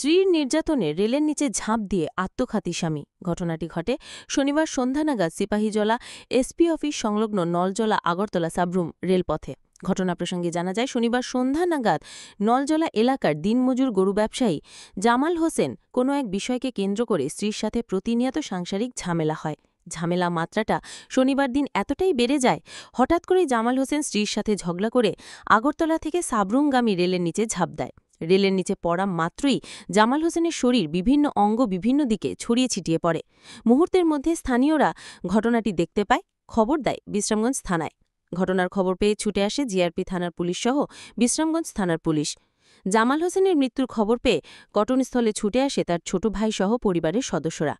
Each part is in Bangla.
স্ত্রীর নির্যাতনে রেলের নিচে ঝাঁপ দিয়ে আত্মঘাতী স্বামী। ঘটনাটি ঘটে শনিবার সন্ধ্যা নাগাদ সিপাহীজলা এসপি অফিস সংলগ্ন নলজলা আগরতলা সাবরুম রেলপথে। ঘটনা প্রসঙ্গে জানা যায়, শনিবার সন্ধ্যা নাগাদ নলজলা এলাকার দিনমজুর গরু ব্যবসায়ী জামাল হোসেন কোনো এক বিষয়কে কেন্দ্র করে স্ত্রীর সাথে প্রতিনিয়ত সাংসারিক ঝামেলা হয়। ঝামেলা মাত্রাটা শনিবার দিন এতটাই বেড়ে যায়, হঠাৎ করেই জামাল হোসেন স্ত্রীর সাথে ঝগড়া করে আগরতলা থেকে সাবরুমগামী রেলের নিচে ঝাঁপ দেয়। রেলের নিচে পড়া মাত্রই জামাল হোসেনের শরীর বিভিন্ন অঙ্গ বিভিন্ন দিকে ছড়িয়ে ছিটিয়ে পড়ে। মুহূর্তের মধ্যে স্থানীয়রা ঘটনাটি দেখতে পায়, খবর দেয় বিশ্রামগঞ্জ থানায়। ঘটনার খবর পেয়ে ছুটে আসে জিআরপি থানার পুলিশ সহ বিশ্রামগঞ্জ থানার পুলিশ। জামাল হোসেনের মৃত্যুর খবর পেয়ে ঘটনাস্থলে ছুটে আসে তার ছোট ভাই সহ পরিবারের সদস্যরা।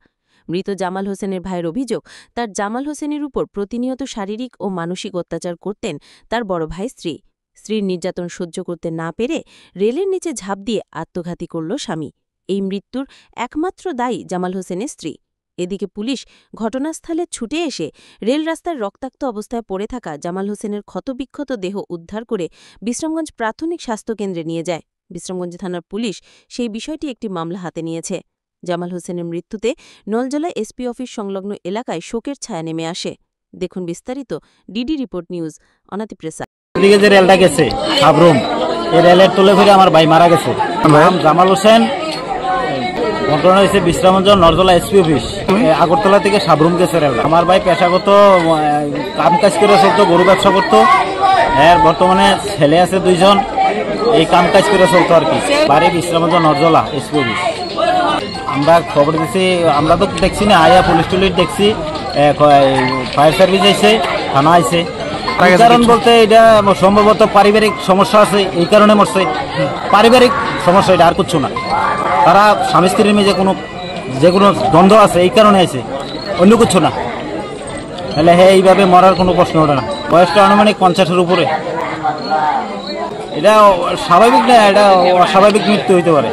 মৃত জামাল হোসেনের ভাইয়ের অভিযোগ, তার জামাল হোসেনের উপর প্রতিনিয়ত শারীরিক ও মানসিক অত্যাচার করতেন তার বড় ভাই স্ত্রী। স্ত্রীর নির্যাতন সহ্য করতে না পেরে রেলের নিচে ঝাঁপ দিয়ে আত্মঘাতী করল স্বামী। এই মৃত্যুর একমাত্র দায়ী জামাল হোসেনের স্ত্রী। এদিকে পুলিশ ঘটনাস্থলে ছুটে এসে রেল রাস্তার রক্তাক্ত অবস্থায় পড়ে থাকা জামাল হোসেনের ক্ষতবিক্ষত দেহ উদ্ধার করে বিশ্রামগঞ্জ প্রাথমিক স্বাস্থ্যকেন্দ্রে নিয়ে যায়। বিশ্রামগঞ্জ থানার পুলিশ সেই বিষয়টি একটি মামলা হাতে নিয়েছে। জামাল হোসেনের মৃত্যুতে নলজলা এসপি অফিস সংলগ্ন এলাকায় শোকের ছায়া নেমে আসে। দেখুন বিস্তারিত ডিডি রিপোর্ট নিউজ। অনাতি প্রেসা। এদিকে যে রেলটা গেছে সাবরুম, এই রেলের তলে ফিরে আমার ভাই মারা গেছে। নাম জামাল হোসেন। ঘটনা হয়েছে বিশ্রামগঞ্জ নলজলা এসপি অফিস, আগরতলা থেকে সাবরুম গেছে রেলটা। আমার ভাই পেশাগত কাম কাজ করে চলতো, গরু ব্যবসা করতো। এর বর্তমানে ছেলে আছে 2 জন, এই কাম কাজ করে চলতো আর কি। বাড়ি বিশ্রামগঞ্জ নলজলা এসপি অফিস। আমরা খবর দিচ্ছি, আমরা তো দেখছি না, আয়া পুলিশ টুলিশ দেখছি, ফায়ার সার্ভিস আইছে, থানা আইছে। কারণ বলতে এটা সম্ভবত পারিবারিক সমস্যা আছে, এই কারণে মরছে। পারিবারিক সমস্যা, এটা আর কিছু না। তারা স্বামী স্ত্রীর মেয়ে যে কোনো দ্বন্দ্ব আছে, এই কারণে আছে, অন্য কিছু না। তাহলে হ্যাঁ, এইভাবে মরার কোনো প্রশ্ন ওঠে না। বয়সটা আনুমানিক 50-এর উপরে। এটা স্বাভাবিক না, এটা অস্বাভাবিক মৃত্যু হইতে পারে।